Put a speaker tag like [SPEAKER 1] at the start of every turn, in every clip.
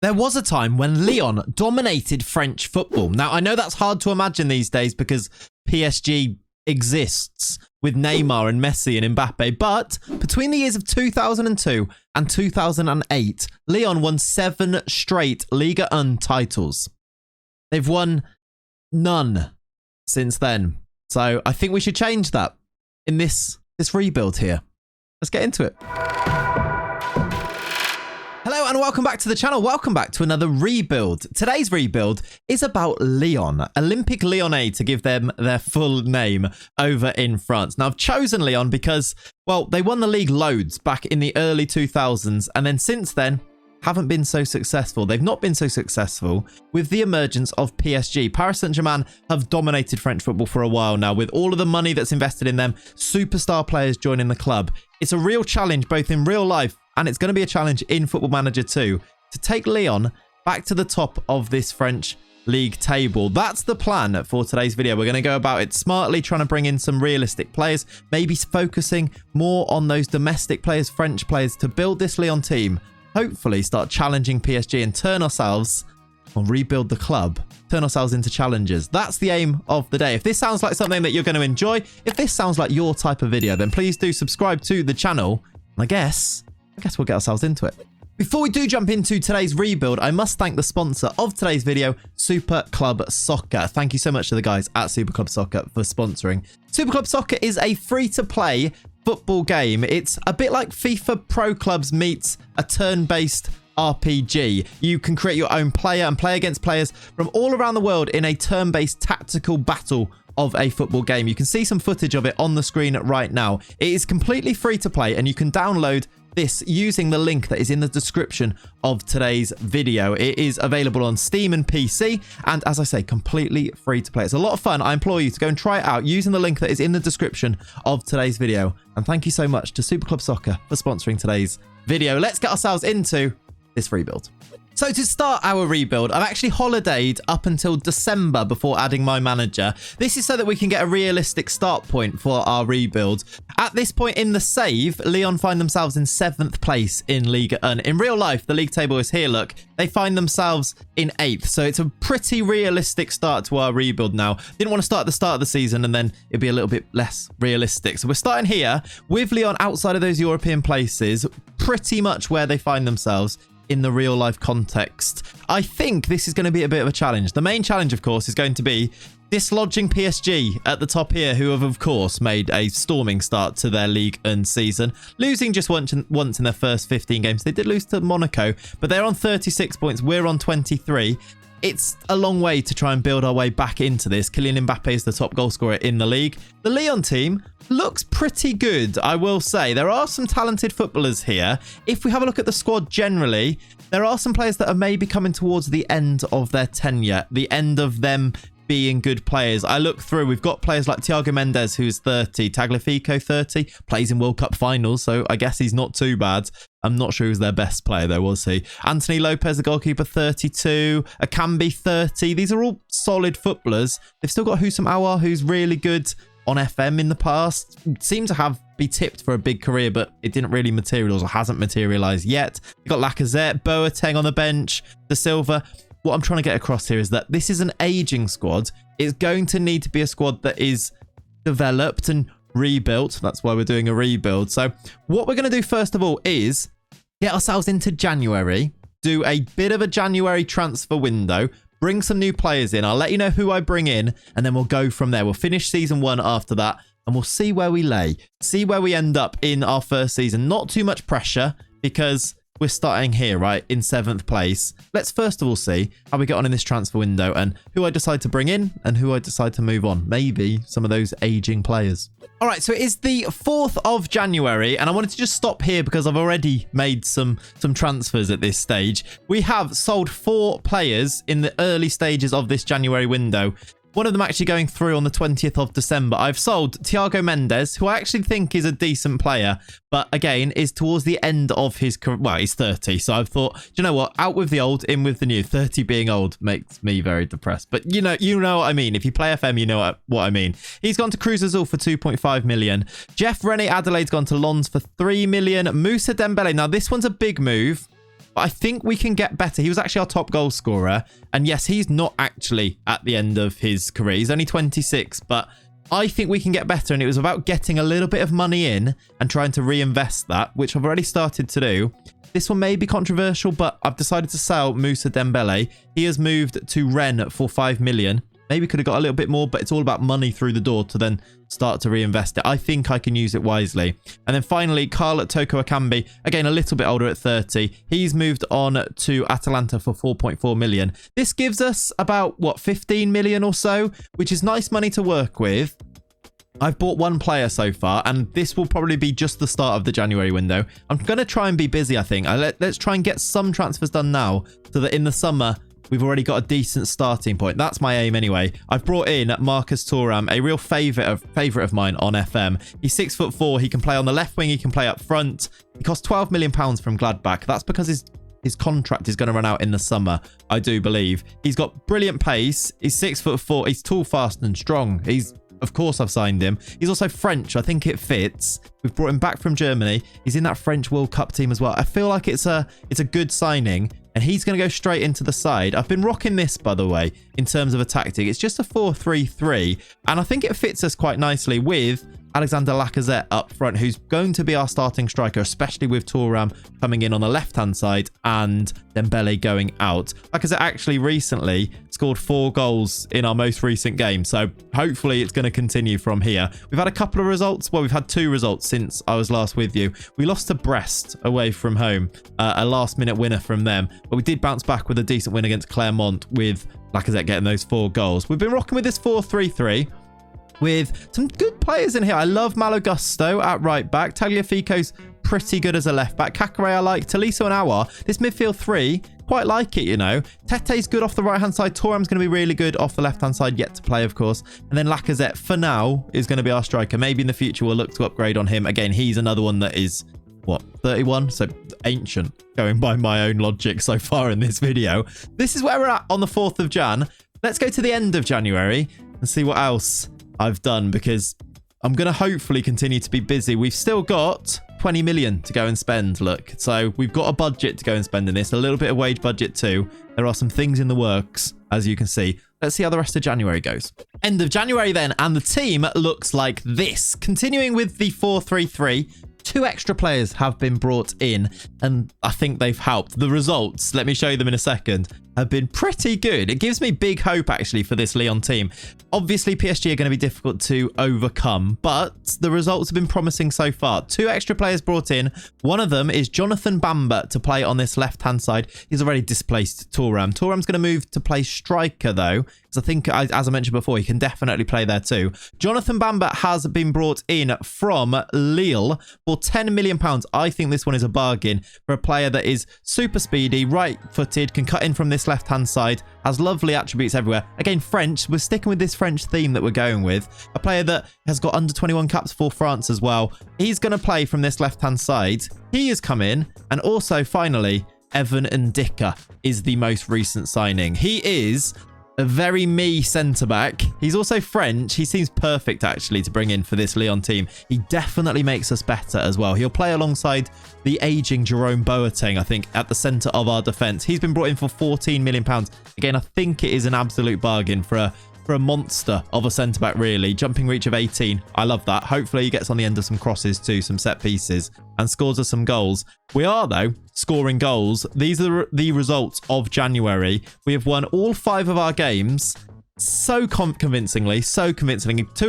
[SPEAKER 1] There was a time when Lyon dominated French football. Now, I know that's hard to imagine these days because PSG exists with Neymar and Messi and Mbappe, but between the years of 2002 and 2008, Lyon won 7 straight Ligue 1 titles. They've won none since then. So I think we should change that in this rebuild here. Let's get into it. Hello and welcome back to the channel. Welcome back to another rebuild. Today's rebuild is about Lyon, Olympique Lyonnais to give them their full name over in France. Now I've chosen Lyon because, well, they won the league loads back in the early 2000s and then since then haven't been so successful. They've not been so successful with the emergence of PSG. Paris Saint-Germain have dominated French football for a while now with all of the money that's invested in them, superstar players joining the club. It's a real challenge both in real life and it's going to be a challenge in Football Manager 2 to take Lyon back to the top of this French league table. That's the plan for today's video. We're going to go about it smartly, trying to bring in some realistic players, maybe focusing more on those domestic players, French players, to build this Lyon team. Hopefully start challenging PSG and turn ourselves, or rebuild the club, turn ourselves into challengers. That's the aim of the day. If this sounds like something that you're going to enjoy, if this sounds like your type of video, then please do subscribe to the channel. And I guess we'll get ourselves into it. Before we do jump into today's rebuild, I must thank the sponsor of today's video, Super Club Soccer. Thank you so much to the guys at Super Club Soccer for sponsoring. Super Club Soccer is a free-to-play football game. It's a bit like FIFA Pro Clubs meets a turn-based RPG. You can create your own player and play against players from all around the world in a turn-based tactical battle of a football game. You can see some footage of it on the screen right now. It is completely free to play and you can download this using the link that is in the description of today's video. It is available on Steam and PC and, as I say, completely free to play. It's a lot of fun. I implore you to go and try it out using the link that is in the description of today's video. And thank you so much to Super Club Soccer for sponsoring today's video. Let's get ourselves into this rebuild. So to start our rebuild, I've actually holidayed up until December before adding my manager. This is so that we can get a realistic start point for our rebuild. At this point in the save, Lyon find themselves in 7th place in Ligue 1. In real life, the league table is here, look. They find themselves in 8th. So it's a pretty realistic start to our rebuild now. Didn't want to start at the start of the season and then it'd be a little bit less realistic. So we're starting here with Lyon outside of those European places, pretty much where they find themselves in the real life context. I think this is going to be a bit of a challenge. The main challenge, of course, is going to be dislodging PSG at the top here, who have, of course, made a storming start to their Ligue 1 season, losing just once in their first 15 games. They did lose to Monaco, but they're on 36 points. We're on 23. It's a long way to try and build our way back into this. Kylian Mbappe is the top goal scorer in the league. The Lyon team looks pretty good, I will say. There are some talented footballers here. If we have a look at the squad generally, there are some players that are maybe coming towards the end of their tenure, the end of them being good players. I look through, we've got players like Thiago Mendes, who's 30, Tagliafico 30, plays in World Cup finals, so I guess he's not too bad. I'm not sure who's their best player though, was he? Anthony Lopez, the goalkeeper, 32, Akambi 30. These are all solid footballers. They've still got Houssam Aouar, who's really good on FM in the past. Seemed to be tipped for a big career, but it didn't really materialize or hasn't materialized yet. You've got Lacazette, Boateng on the bench, De Silva. What I'm trying to get across here is that this is an aging squad. It's going to need to be a squad that is developed and rebuilt. That's why we're doing a rebuild. So what we're going to do first of all is get ourselves into January, do a bit of a January transfer window, bring some new players in. I'll let you know who I bring in, and then we'll go from there. We'll finish season 1 after that, and we'll see where we lay, see where we end up in our first season. Not too much pressure because we're starting here, right, in 7th place. Let's first of all see how we get on in this transfer window and who I decide to bring in and who I decide to move on. Maybe some of those aging players. All right, so it is the 4th of January, and I wanted to just stop here because I've already made some transfers at this stage. We have sold 4 players in the early stages of this January window. One of them actually going through on the 20th of December. I've sold Thiago Mendes, who I actually think is a decent player, but again, is towards the end of his career. Well, he's 30, so I've thought, do you know what? Out with the old, in with the new. 30 being old makes me very depressed. But you know what I mean. If you play FM, you know what I mean. He's gone to Cruz Azul for 2.5 million. Jeff René Adelaide's gone to Lons for 3 million. Moussa Dembele. Now, this one's a big move. but I think we can get better. He was actually our top goal scorer. And yes, he's not actually at the end of his career. He's only 26, but I think we can get better. And it was about getting a little bit of money in and trying to reinvest that, which I've already started to do. This one may be controversial, but I've decided to sell Moussa Dembele. He has moved to Rennes for 5 million. Maybe could have got a little bit more, but it's all about money through the door to then start to reinvest it. I think I can use it wisely. And then finally, Carl Toko Akambi, again, a little bit older at 30. He's moved on to Atalanta for 4.4 million. This gives us about, what, 15 million or so, which is nice money to work with. I've bought one player so far, and this will probably be just the start of the January window. I'm going to try and be busy, I think. Let's try and get some transfers done now so that in the summer, we've already got a decent starting point. That's my aim anyway. I've brought in Marcus Thuram, a real favourite of mine on FM. He's 6'4". He can play on the left wing. He can play up front. He costs £12 million from Gladbach. That's because his contract is going to run out in the summer, I do believe. He's got brilliant pace. He's 6'4". He's tall, fast and strong. Of course, I've signed him. He's also French. I think it fits. We've brought him back from Germany. He's in that French World Cup team as well. I feel like it's a good signing, and he's going to go straight into the side. I've been rocking this, by the way, in terms of a tactic. It's just a 4-3-3, and I think it fits us quite nicely with Alexander Lacazette up front, who's going to be our starting striker, especially with Thuram coming in on the left-hand side and Dembele going out. Lacazette actually recently scored 4 goals in our most recent game, so hopefully it's going to continue from here. We've had a couple of results. Well, we've had 2 results since I was last with you. We lost to Brest away from home, a last-minute winner from them, but we did bounce back with a decent win against Clermont with Lacazette getting those 4 goals. We've been rocking with this 4-3-3. With some good players in here. I love Malo Gusto at right back. Tagliafico's pretty good as a left back. Kakare I like. Tolisso and Aouar. This midfield 3, quite like it, you know. Tete's good off the right-hand side. Thuram's going to be really good off the left-hand side. Yet to play, of course. And then Lacazette, for now, is going to be our striker. Maybe in the future we'll look to upgrade on him. Again, he's another one that is, what, 31? So ancient, going by my own logic so far in this video. This is where we're at on the 4th of Jan. Let's go to the end of January and see what else I've done, because I'm going to hopefully continue to be busy. We've still got 20 million to go and spend, look. So we've got a budget to go and spend in this, a little bit of wage budget too. There are some things in the works, as you can see. Let's see how the rest of January goes. End of January then, and the team looks like this. Continuing with the 4-3-3, 2 extra players have been brought in, and I think they've helped. The results, let me show you them in a second, have been pretty good. It gives me big hope, actually, for this Lyon team. Obviously, PSG are going to be difficult to overcome, but the results have been promising so far. 2 extra players brought in. One of them is Jonathan Bamba to play on this left-hand side. He's already displaced Thuram. Thuram's going to move to play striker, though, because I think, as I mentioned before, he can definitely play there too. Jonathan Bamba has been brought in from Lille for £10 million. I think this one is a bargain for a player that is super speedy, right-footed, can cut in from this left-hand side, has lovely attributes everywhere. Again, French. We're sticking with this French theme that we're going with. A player that has got under 21 caps for France as well. He's going to play from this left-hand side. He has come in. And also, finally, Evan Ndika is the most recent signing. He is a very me centre-back. He's also French. He seems perfect, actually, to bring in for this Lyon team. He definitely makes us better as well. He'll play alongside the ageing Jerome Boateng, I think, at the centre of our defence. He's been brought in for £14 million. Again, I think it is an absolute bargain for a monster of a centre-back, really. Jumping reach of 18. I love that. Hopefully he gets on the end of some crosses too, some set pieces, and scores us some goals. We are, though, scoring goals. These are the results of January. We have won all 5 of our games so convincingly. 2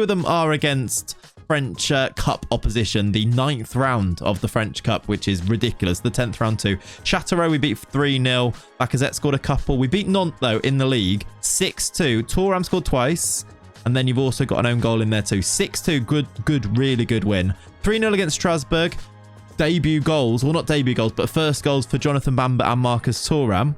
[SPEAKER 1] of them are against French Cup opposition, the 9th round of the French Cup, which is ridiculous. The 10th round too. Châteauroux we beat 3-0. Lacazette scored a couple. We beat Nantes, though, in the league 6-2. Thuram scored twice. And then you've also got an own goal in there too. 6-2, really good win. 3-0 against Strasbourg. Debut goals, well, not debut goals, but first goals for Jonathan Bamba and Marcus Thuram.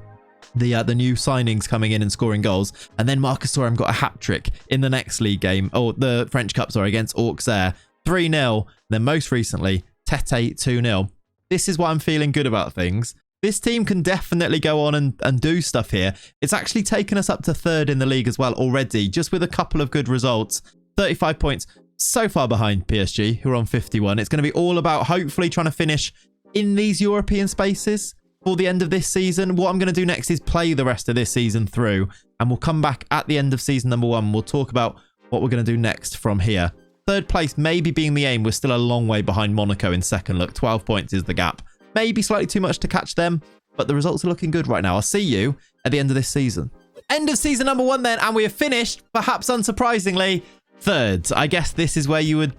[SPEAKER 1] The new signings coming in and scoring goals. And then Marcus Thuram got a hat-trick in the next league game, or the French Cup, sorry, against Auxerre. 3-0. Then most recently, Tete 2-0. This is why I'm feeling good about things. This team can definitely go on and do stuff here. It's actually taken us up to 3rd in the league as well already, just with a couple of good results. 35 points. So far behind PSG, who are on 51. It's going to be all about hopefully trying to finish in these European spaces. for the end of this season. What I'm going to do next is play the rest of this season through, and we'll come back at the end of season number 1. We'll talk about what we're going to do next from here. Third place maybe being the aim. We're still a long way behind Monaco in second. Look, 12 points is the gap. Maybe slightly too much to catch them, but the results are looking good right now. I'll see you at the end of this season. End of season number 1 then, and we have finished, perhaps unsurprisingly, third. I guess this is where you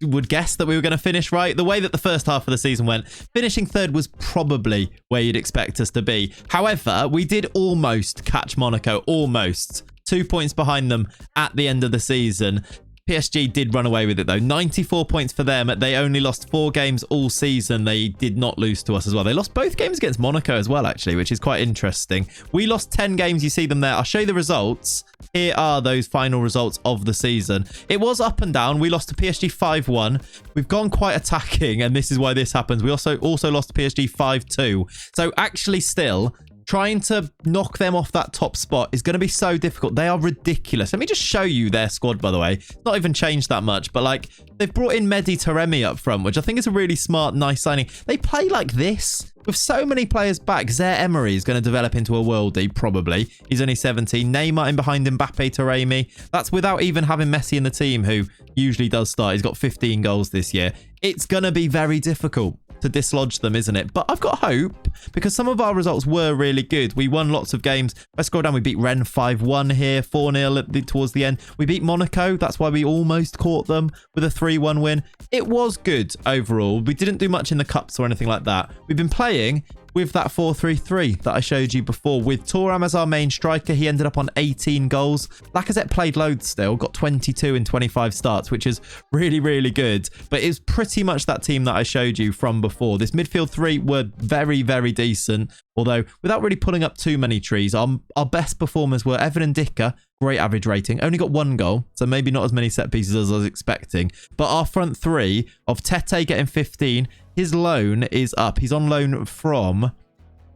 [SPEAKER 1] would guess that we were going to finish, right? The way that the first half of the season went, finishing third was probably where you'd expect us to be. However, we did almost catch Monaco, almost. 2 points behind them at the end of the season. PSG did run away with it though. 94 points for them. They only lost 4 games all season. They did not lose to us as well. They lost both games against Monaco as well, actually, which is quite interesting. We lost 10 games. You see them there. I'll show you the results. Here are those final results of the season. It was up and down. We lost to PSG 5-1. We've gone quite attacking, and this is why this happens. We also lost to PSG 5-2. So actually still, trying to knock them off that top spot is going to be so difficult. They are ridiculous. Let me just show you their squad, by the way. It's not even changed that much, but like they've brought in Mehdi Taremi up front, which I think is a really smart, nice signing. They play like this with so many players back. Zaire Emery is going to develop into a worldie, probably. He's only 17. Neymar in behind Mbappe, Taremi. That's without even having Messi in the team, who usually does start. He's got 15 goals this year. It's going to be very difficult to dislodge them, isn't it? But I've got hope because some of our results were really good. We won lots of games. If I scroll down, we beat Rennes 5-1 here, 4-0 towards the end. We beat Monaco. That's why we almost caught them with a 3-1 win. It was good overall. We didn't do much in the cups or anything like that. We've been playing with that 4-3-3 that I showed you before. With Thuram as our main striker, he ended up on 18 goals. Lacazette played loads still, got 22 in 25 starts, which is really, really good. But it's pretty much that team that I showed you from before. This midfield 3 were very, very decent, although without really pulling up too many trees. Our best performers were Evan Ndicka, great average rating, only got 1 goal, so maybe not as many set pieces as I was expecting. But our front 3 of Tete getting 15, his loan is up. He's on loan from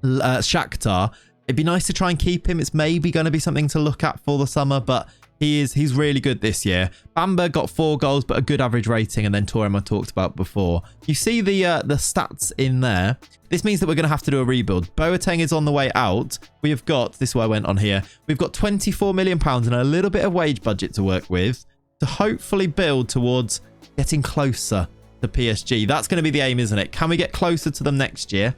[SPEAKER 1] Shakhtar. It'd be nice to try and keep him. It's maybe going to be something to look at for the summer, but he's really good this year. Bamba got 4 goals, but a good average rating, and then Thuram I talked about before. You see the stats in there. This means that we're going to have to do a rebuild. Boateng is on the way out. We have got, this is where I went on here, we've got £24 million and a little bit of wage budget to work with to hopefully build towards getting closer to PSG. That's going to be the aim, isn't it? Can we get closer to them next year?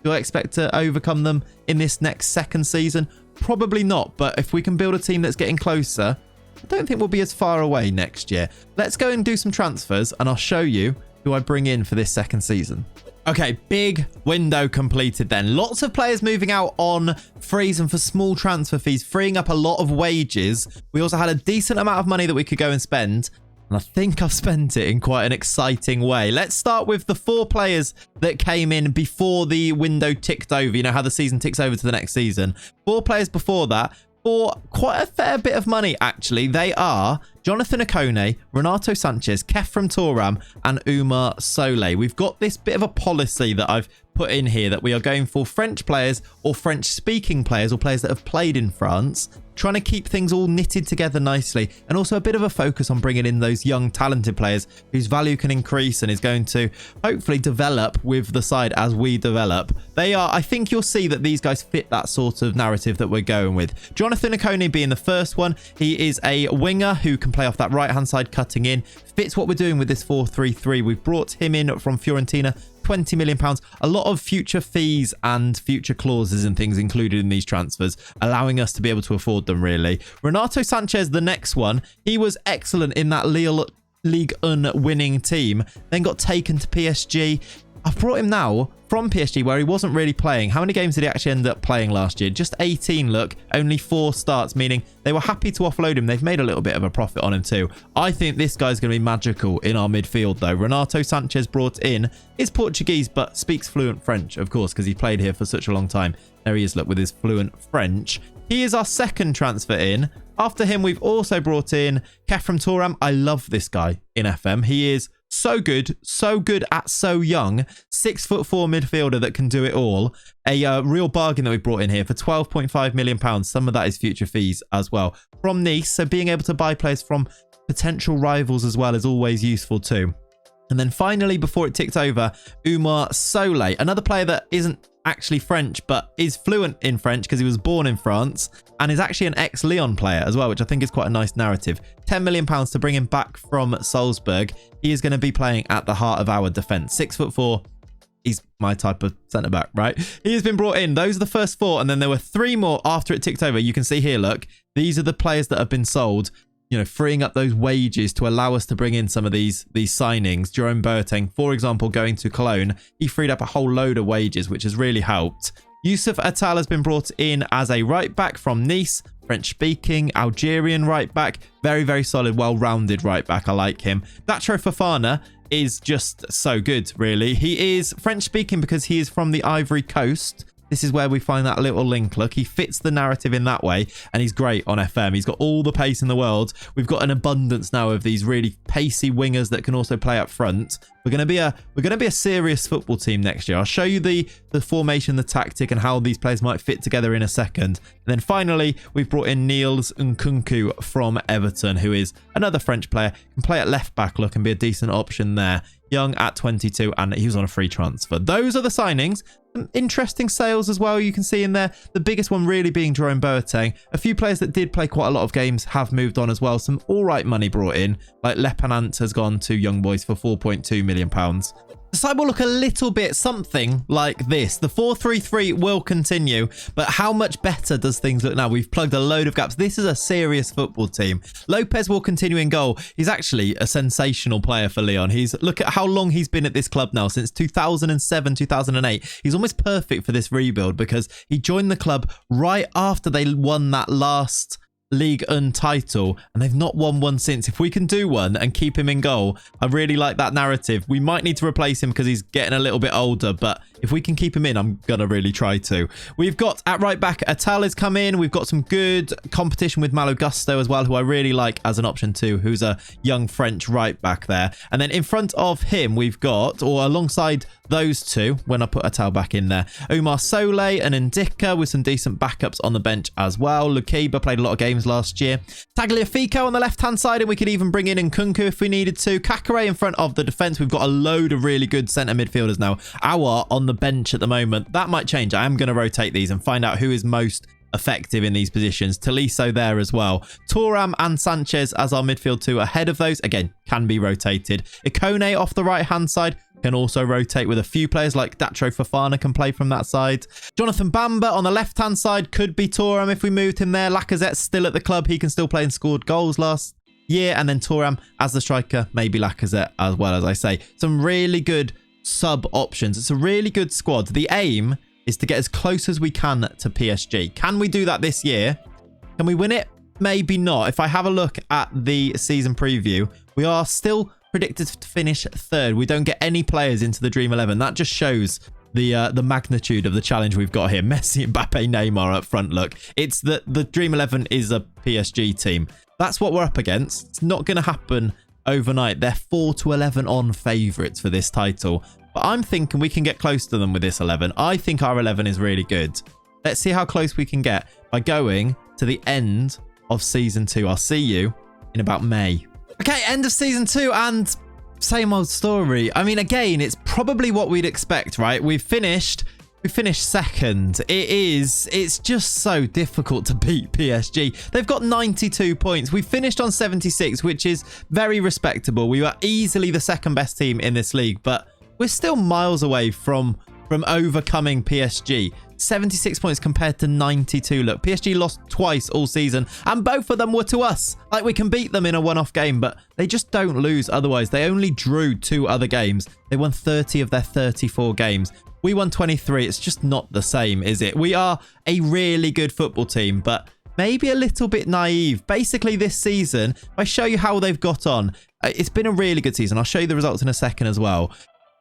[SPEAKER 1] Do I expect to overcome them in this next second season? Probably not, but if we can build a team that's getting closer, I don't think we'll be as far away next year. Let's go and do some transfers, and I'll show you who I bring in for this second season. Okay, big window completed then. Lots of players moving out on frees and for small transfer fees, freeing up a lot of wages. We also had a decent amount of money that we could go and spend, and I think I've spent it in quite an exciting way. Let's start with the 4 players that came in before the window ticked over. You know how the season ticks over to the next season. 4 players before that for quite a fair bit of money, actually. They are Jonathan Okone, Renato Sanchez, Khéphren Thuram, and Oumar Solé. We've got this bit of a policy that I've put in here that we are going for French players or French-speaking players or players that have played in France, trying to keep things all knitted together nicely, and also a bit of a focus on bringing in those young, talented players whose value can increase and is going to hopefully develop with the side as we develop. I think you'll see that these guys fit that sort of narrative that we're going with. Jonathan Okone being the first one. He is a winger who can play off that right-hand side cutting in. Fits what we're doing with this 4-3-3. We've brought him in from Fiorentina. £20 million. A lot of future fees and future clauses and things included in these transfers, allowing us to be able to afford them, really. Renato Sanchez, the next one. He was excellent in that Ligue 1 winning team, then got taken to PSG. I've brought him now from PSG where he wasn't really playing. How many games did he actually end up playing last year? Just 18, look. Only 4 starts, meaning they were happy to offload him. They've made a little bit of a profit on him too. I think this guy's going to be magical in our midfield though. Renato Sanchez brought in is Portuguese but speaks fluent French, of course, because he played here for such a long time. There he is, look, with his fluent French. He is our second transfer in. After him, we've also brought in Khéphren Thuram. I love this guy in FM. He is so good at so young. 6'4" midfielder that can do it all. A real bargain that we brought in here for £12.5 million. Some of that is future fees as well. From Nice, so being able to buy players from potential rivals as well is always useful too. And then finally, before it ticked over, Oumar Soleil, another player that isn't actually French, but is fluent in French because he was born in France and is actually an ex-Lyon player as well, which I think is quite a nice narrative. £10 million to bring him back from Salzburg. He is going to be playing at the heart of our defence. 6'4". He's my type of centre-back, right? He has been brought in. Those are the first 4, and then there were 3 more after it ticked over. You can see here, look, these are the players that have been sold, you know, freeing up those wages to allow us to bring in some of these signings. Jerome Boateng, for example, going to Cologne, he freed up a whole load of wages, which has really helped. Yusuf Attal has been brought in as a right-back from Nice, French-speaking, Algerian right-back. Very, very solid, well-rounded right-back. I like him. Datro Fofana is just so good, really. He is French-speaking because he is from the Ivory Coast. This is where we find that little link. Look, he fits the narrative in that way, and he's great on FM. He's got all the pace in the world. We've got an abundance now of these really pacey wingers that can also play up front. We're going to be a serious football team next year. I'll show you the formation, the tactic, and how these players might fit together in a second. And then finally, we've brought in Niels Nkunku from Everton, who is another French player. Can play at left back, look, and be a decent option there. Young at 22, and he was on a free transfer. Those are the signings. Some interesting sales as well, you can see in there. The biggest one really being Jerome Boateng. A few players that did play quite a lot of games have moved on as well. Some all right money brought in, like Lepanant has gone to Young Boys for £4.2 million. The side will look a little bit something like this. The 4-3-3 will continue, but how much better does things look now? We've plugged a load of gaps. This is a serious football team. Lopez will continue in goal. He's actually a sensational player for Lyon. Look at how long he's been at this club now, since 2007, 2008. He's almost perfect for this rebuild because he joined the club right after they won that last Ligue title, and they've not won one since. If we can do one and keep him in goal, I really like that narrative. We might need to replace him because he's getting a little bit older, but if we can keep him in, I'm gonna really try to. We've got at right back, Attal has come in. We've got some good competition with Malo Gusto as well, who I really like as an option too, who's a young French right back there. And then in front of him, we've got, or alongside those two, when I put Attal back in there, Oumar Soleil and Ndika with some decent backups on the bench as well. Lukiba played a lot of games last year. Tagliafico on the left-hand side, and we could even bring in Nkunku if we needed to. Kakare in front of the defence. We've got a load of really good centre midfielders now. Our on the bench at the moment. That might change. I am going to rotate these and find out who is most effective in these positions. Tolisso there as well. Thuram and Sanchez as our midfield two ahead of those. Again, can be rotated. Ikone off the right-hand side. Can also rotate with a few players like Datro Fofana can play from that side. Jonathan Bamba on the left-hand side could be Thuram if we moved him there. Lacazette's still at the club. He can still play and scored goals last year. And then Thuram as the striker, maybe Lacazette as well, as I say. Some really good sub options. It's a really good squad. The aim is to get as close as we can to PSG. Can we do that this year? Can we win it? Maybe not. If I have a look at the season preview, we are still predicted to finish third. We don't get any players into the Dream 11. That just shows the magnitude of the challenge we've got here. Messi, Mbappe, Neymar up front. Look, it's the Dream 11 is a PSG team. That's what we're up against. It's not going to happen overnight. They're 4-11 on favourites for this title. But I'm thinking we can get close to them with this 11. I think our 11 is really good. Let's see how close we can get by going to the end of Season 2. I'll see you in about May. Okay, end of Season 2 and same old story. I mean, again, it's probably what we'd expect, right? We finished second. It's just so difficult to beat PSG. They've got 92 points. We finished on 76, which is very respectable. We were easily the second best team in this league, but we're still miles away from overcoming PSG. 76 points compared to 92. Look, PSG lost twice all season, and both of them were to us. Like, we can beat them in a one-off game, but they just don't lose otherwise. They only drew 2 other games. They won 30 of their 34 games. We won 23. It's just not the same, is it? We are a really good football team, but maybe a little bit naive. Basically, this season, if I show you how they've got on, it's been a really good season. I'll show you the results in a second as well.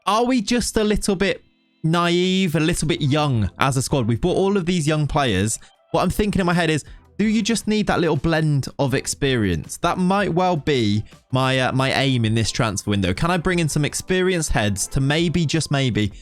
[SPEAKER 1] Are we just a little bit naive, a little bit young as a squad? We've bought all of these young players. What I'm thinking in my head is, do you just need that little blend of experience? That might well be my aim in this transfer window. Can I bring in some experienced heads to maybe, just maybe,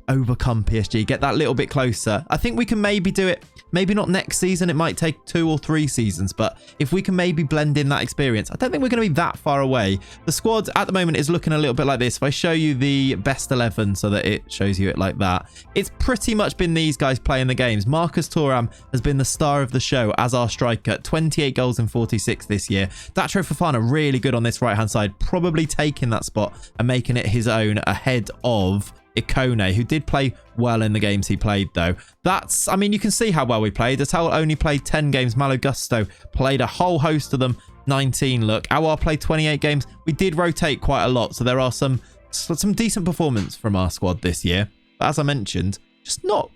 [SPEAKER 1] overcome PSG, get that little bit closer. I think we can maybe do it. Maybe not next season. It might take 2 or 3 seasons. But if we can maybe blend in that experience, I don't think we're going to be that far away. The squad at the moment is looking a little bit like this. If I show you the best 11 so that it shows you it like that, it's pretty much been these guys playing the games. Marcus Thuram has been the star of the show as our striker. 28 goals in 46 this year. Datro Fofana really good on this right-hand side. Probably taking that spot and making it his own ahead of Ikone, who did play well in the games he played, though. I mean, you can see how well we played. Atal only played 10 games. Malo Gusto played a whole host of them, 19. Look, Awar played 28 games. We did rotate quite a lot, so there are some decent performance from our squad this year. But as I mentioned, just not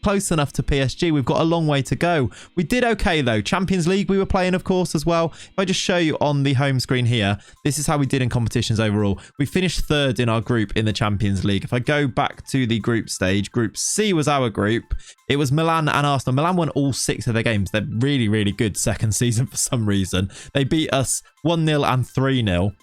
[SPEAKER 1] close enough to PSG. We've got a long way to go. We did okay, though. Champions League we were playing, of course, as well. If I just show you on the home screen here, this is how we did in competitions overall. We finished 3rd in our group in the Champions League. If I go back to the group stage, Group C was our group. It was Milan and Arsenal. Milan won all 6 of their games. They're really, really good second season for some reason. They beat us 1-0 and 3-0.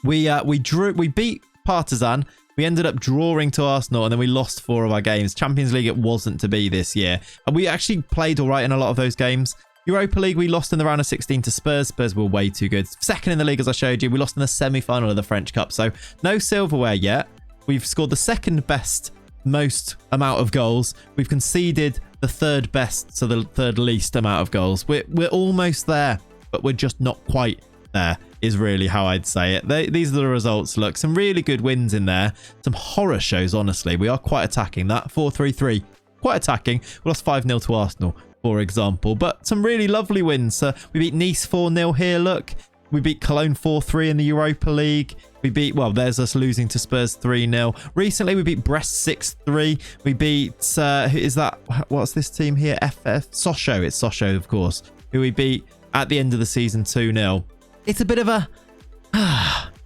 [SPEAKER 1] We beat Partizan. We ended up drawing to Arsenal, and then we lost 4 of our games. Champions League, it wasn't to be this year. And we actually played all right in a lot of those games. Europa League, we lost in the round of 16 to Spurs. Spurs were way too good. 2nd in the league, as I showed you. We lost in the semi-final of the French Cup. So no silverware yet. We've scored the 2nd best most amount of goals. We've conceded the 3rd best, so the 3rd least amount of goals. We're almost there, but we're just not quite there, is really how I'd say it. These are the results. Look, some really good wins in there. Some horror shows, honestly. We are quite attacking. That 4-3-3, quite attacking. We lost 5-0 to Arsenal, for example. But some really lovely wins. We beat Nice 4-0 here, look. We beat Cologne 4-3 in the Europa League. We beat, well, there's us losing to Spurs 3-0. Recently, we beat Brest 6-3. We beat, who is that? What's this team here? Sochaux. It's Sochaux, of course, who we beat at the end of the season 2-0. It's a bit of a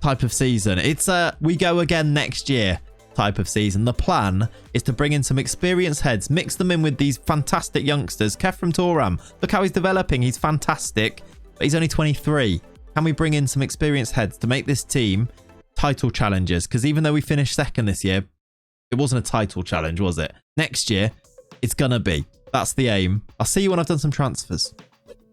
[SPEAKER 1] type of season. It's a we go again next year type of season. The plan is to bring in some experienced heads, mix them in with these fantastic youngsters. Kefram Thuram, look how he's developing. He's fantastic, but he's only 23. Can we bring in some experienced heads to make this team title challengers? Because even though we finished 2nd this year, it wasn't a title challenge, was it? Next year, it's going to be. That's the aim. I'll see you when I've done some transfers.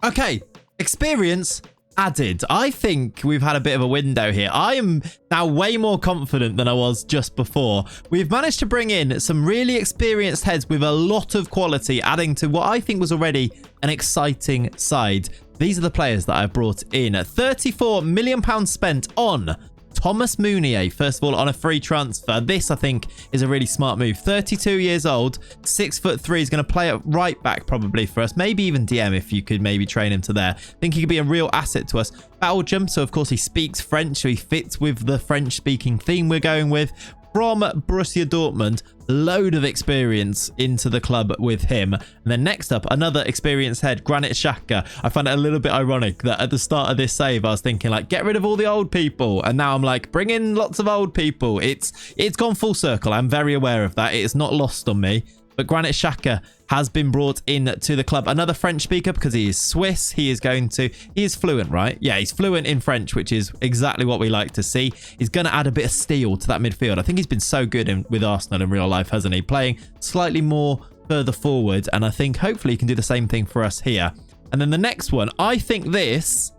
[SPEAKER 1] Okay, experience added. I think we've had a bit of a window here. I am now way more confident than I was just before. We've managed to bring in some really experienced heads with a lot of quality, adding to what I think was already an exciting side. These are the players that I've brought in. £34 million spent on Thomas Meunier, first of all, on a free transfer. This, I think, is a really smart move. 32 years old, 6'3", is going to play at right back probably for us. Maybe even DM if you could maybe train him to there. I think he could be a real asset to us. Belgium, so of course he speaks French, so he fits with the French-speaking theme we're going with. From Borussia Dortmund, load of experience into the club with him. And then next up, another experienced head, Granit Xhaka. I find it a little bit ironic that at the start of this save, I was thinking like, get rid of all the old people. And now I'm like, bring in lots of old people. It's gone full circle. I'm very aware of that. It's not lost on me. But Granit Xhaka has been brought in to the club. Another French speaker because he is Swiss. He is fluent, right? Yeah, he's fluent in French, which is exactly what we like to see. He's going to add a bit of steel to that midfield. I think he's been so good with Arsenal in real life, hasn't he? Playing slightly more further forward. And I think hopefully he can do the same thing for us here. And then the next one, I think this,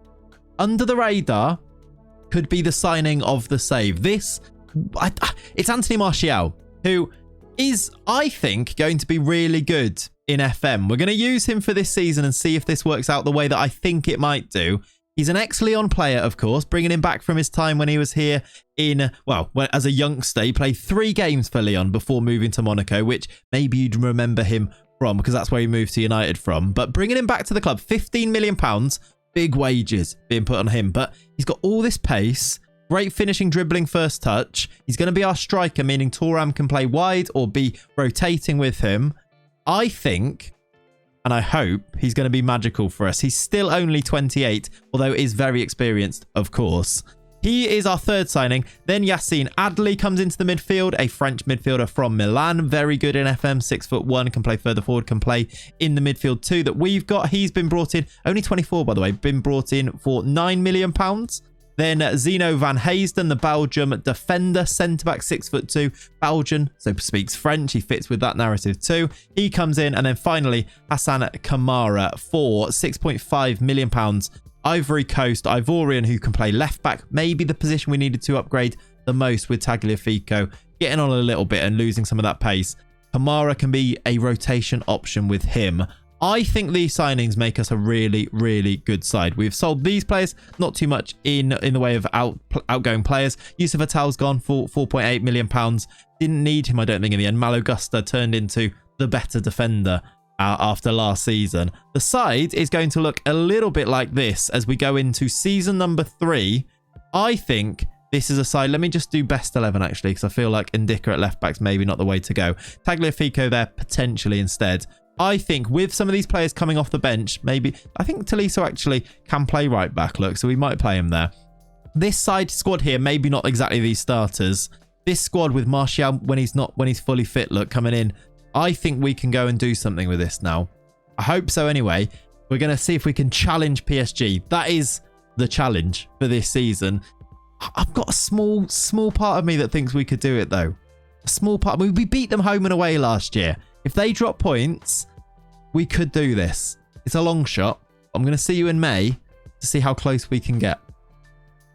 [SPEAKER 1] under the radar, could be the signing of the save. It's Anthony Martial, who is, I think, going to be really good in FM. We're going to use him for this season and see if this works out the way that I think it might do. He's an ex-Lyon player, of course, bringing him back from his time when he was here as a youngster. He played 3 games for Lyon before moving to Monaco, which maybe you'd remember him from because that's where he moved to United from. But bringing him back to the club, £15 million, big wages being put on him. But he's got all this pace. Great finishing, dribbling, first touch. He's going to be our striker, meaning Thuram can play wide or be rotating with him. I think, and I hope, he's going to be magical for us. He's still only 28, although is very experienced, of course. He is our 3rd signing. Then Yassine Adli comes into the midfield, a French midfielder from Milan. Very good in FM, 6'1", can play further forward, can play in the midfield too that we've got. He's been brought in, only 24 by the way, been brought in for £9 million. Then Zeno van Heysden, the Belgium defender, centre-back, 6'2", Belgian, so speaks French. He fits with that narrative too. He comes in. And then finally, Hassan Kamara for £6.5 million. Ivory Coast, Ivorian, who can play left-back. Maybe the position we needed to upgrade the most with Tagliafico getting on a little bit and losing some of that pace. Kamara can be a rotation option with him. I think these signings make us a really, really good side. We've sold these players, not too much in the way of outgoing players. Yusuf Attal's gone for £4.8 million. Didn't need him, I don't think, in the end. Malo Gusta turned into the better defender after last season. The side is going to look a little bit like this as we go into season number 3. I think this is a side. Let me just do best 11 actually, because I feel like Ndicka at left back's maybe not the way to go. Tagliafico there potentially instead. I think with some of these players coming off the bench, maybe I think Tolisso actually can play right back, look, so we might play him there. This side squad here, maybe not exactly these starters. This squad with Martial when he's fully fit, look, coming in. I think we can go and do something with this now. I hope so anyway. We're going to see if we can challenge PSG. That is the challenge for this season. I've got a small part of me that thinks we could do it though. A small part. We beat them home and away last year. If they drop points, we could do this. It's a long shot. I'm going to see you in May to see how close we can get.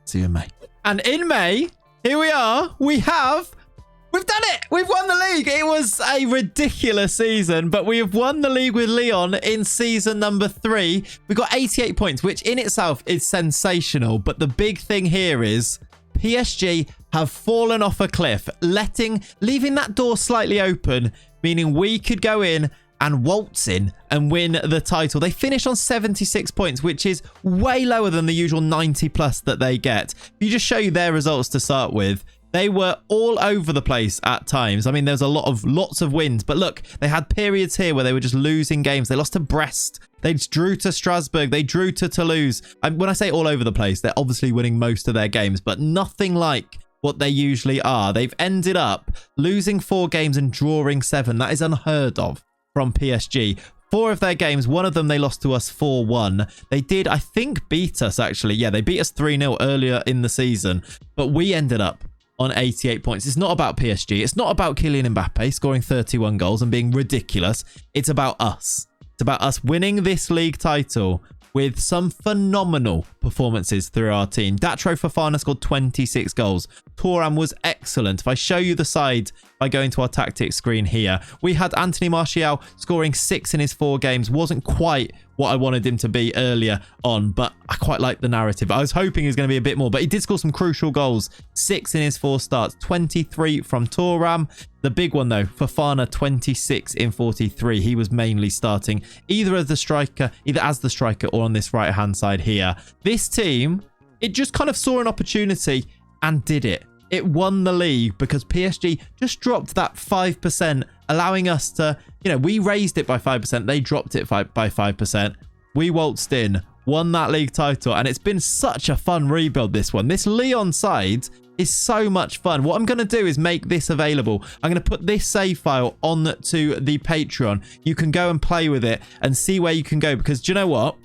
[SPEAKER 1] See you in May. And in May, here we are. We've done it. We've won the league. It was a ridiculous season, but we have won the league with Lyon in season number 3. We got 88 points, which in itself is sensational. But the big thing here is PSG have fallen off a cliff, leaving that door slightly open, meaning we could go in and waltz in and win the title. They finished on 76 points, which is way lower than the usual 90 plus that they get. If you just show you their results to start with, they were all over the place at times. I mean, there's lots of wins, but look, they had periods here where they were just losing games. They lost to Brest. They drew to Strasbourg. They drew to Toulouse. And when I say all over the place, they're obviously winning most of their games, but nothing like what they usually are. They've ended up losing 4 games and drawing 7. That is unheard of from PSG. 4 of their games, one of them they lost to us 4-1. They did, I think, beat us actually. Yeah, they beat us 3-0 earlier in the season, but we ended up on 88 points. It's not about PSG. It's not about Kylian Mbappe scoring 31 goals and being ridiculous. It's about us. It's about us winning this league title with some phenomenal performances through our team. Datro Fofana scored 26 goals. Thuram was excellent. If I show you the side by going to our tactics screen here, we had Anthony Martial scoring 6 in his 4 games. Wasn't quite what I wanted him to be earlier on, but I quite like the narrative. I was hoping he was going to be a bit more, but he did score some crucial goals. 6 in his 4 starts, 23 from Thuram. The big one though, Fofana, 26 in 43. He was mainly starting either as the striker or on this right hand side here. This team, it just kind of saw an opportunity and did it. It won the league because PSG just dropped that 5%, allowing us to, we raised it by 5%. They dropped it by 5%. We waltzed in, won that league title, and it's been such a fun rebuild, this one. This Lyon side is so much fun. What I'm going to do is make this available. I'm going to put this save file on to the Patreon. You can go and play with it and see where you can go, because do you know what?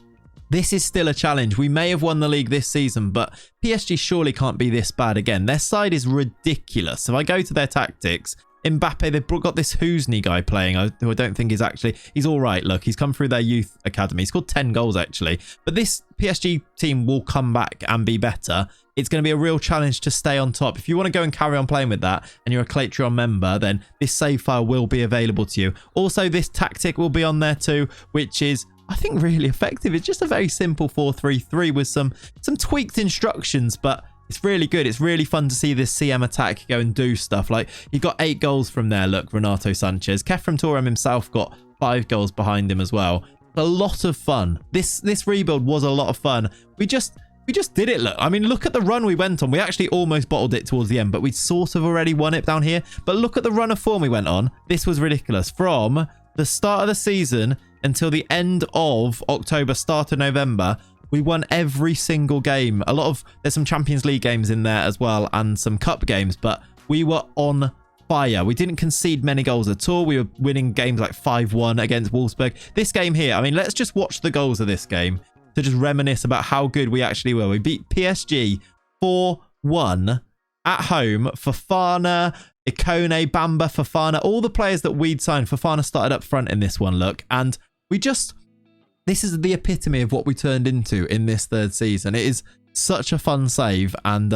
[SPEAKER 1] This is still a challenge. We may have won the league this season, but PSG surely can't be this bad again. Their side is ridiculous. If I go to their tactics, Mbappe, they've got this Husney guy playing, who I don't think is actually... He's all right, look. He's come through their youth academy. He scored 10 goals, actually. But this PSG team will come back and be better. It's going to be a real challenge to stay on top. If you want to go and carry on playing with that and you're a Clayts member, then this save file will be available to you. Also, this tactic will be on there too, which is, I think, really effective. It's just a very simple 4-3-3 with some tweaked instructions, but it's really good. It's really fun to see this CM attack go and do stuff. Like, he got 8 goals from there. Look, Renato Sanchez. Khéphren Thuram himself got 5 goals behind him as well. A lot of fun. This rebuild was a lot of fun. We just did it. Look, I mean, look at the run we went on. We actually almost bottled it towards the end, but we sort of already won it down here. But look at the run of form we went on. This was ridiculous. From the start of the season until the end of October, start of November, we won every single game. There's some Champions League games in there as well and some cup games, but we were on fire. We didn't concede many goals at all. We were winning games like 5-1 against Wolfsburg. This game here, I mean, let's just watch the goals of this game to just reminisce about how good we actually were. We beat PSG 4-1 at home. Fofana, Ikone, Bamba, Fofana, all the players that we'd signed. Fofana started up front in this one, look. And this is the epitome of what we turned into in this third season. It is such a fun save. And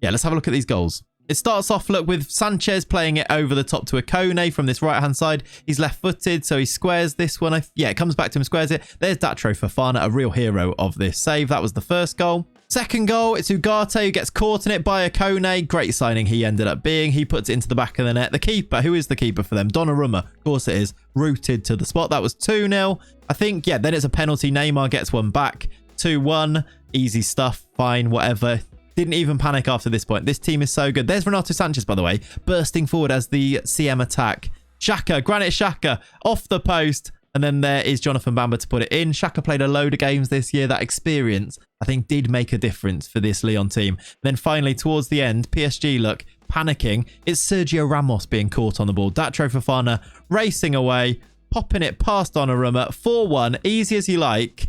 [SPEAKER 1] yeah, let's have a look at these goals. It starts off, look, with Sanchez playing it over the top to Ikone from this right-hand side. He's left-footed, so he squares this one. Yeah, it comes back to him, squares it. There's Datro Fofana, a real hero of this save. That was the first goal. Second goal, it's Ugarte who gets caught in it by Ikone. Great signing he ended up being. He puts it into the back of the net. The keeper, who is the keeper for them? Donnarumma, of course it is, rooted to the spot. That was 2-0. I think, yeah, then it's a penalty. Neymar gets one back. 2-1. Easy stuff. Fine, whatever. Didn't even panic after this point. This team is so good. There's Renato Sanchez, by the way, bursting forward as the CM attack. Xhaka, Granit Xhaka, off the post. And then there is Jonathan Bamba to put it in. Xhaka played a load of games this year. That experience, I think, did make a difference for this Lyon team. And then finally, towards the end, PSG, look, panicking. It's Sergio Ramos being caught on the ball. Datro Fofana racing away, popping it past Donnarumma. 4-1, easy as you like.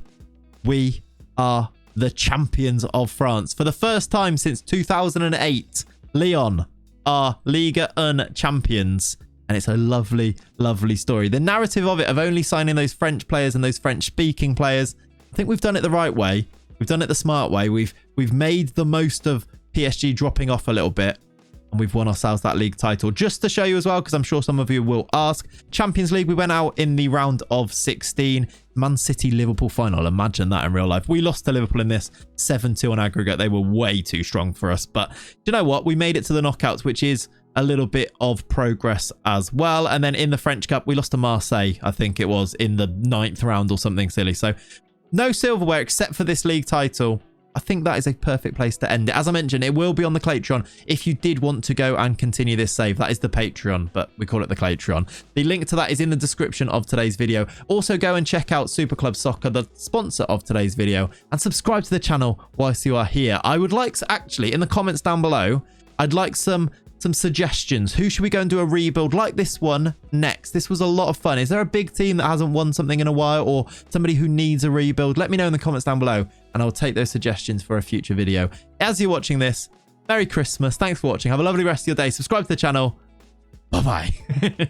[SPEAKER 1] We are the champions of France. For the first time since 2008, Lyon are Ligue 1 champions. And it's a lovely, lovely story. The narrative of it, of only signing those French players and those French-speaking players, I think we've done it the right way. We've done it the smart way. We've made the most of PSG dropping off a little bit. And we've won ourselves that league title. Just to show you as well, because I'm sure some of you will ask. Champions League, we went out in the round of 16. Man City-Liverpool final. Imagine that in real life. We lost to Liverpool in this 7-2 on aggregate. They were way too strong for us. But you know what? We made it to the knockouts, which is a little bit of progress as well. And then in the French Cup, we lost to Marseille, I think it was, in the 9th round or something silly. So no silverware except for this league title. I think that is a perfect place to end it. As I mentioned, it will be on the Claytron if you did want to go and continue this save. That is the Patreon, but we call it the Claytron. The link to that is in the description of today's video. Also, go and check out Super Club Soccer, the sponsor of today's video, and subscribe to the channel whilst you are here. I would like to, actually, in the comments down below, I'd like some suggestions. Who should we go and do a rebuild like this one next? This was a lot of fun. Is there a big team that hasn't won something in a while, or somebody who needs a rebuild? Let me know in the comments down below, and I'll take those suggestions for a future video. As you're watching this, Merry Christmas. Thanks for watching. Have a lovely rest of your day. Subscribe to the channel. Bye-bye.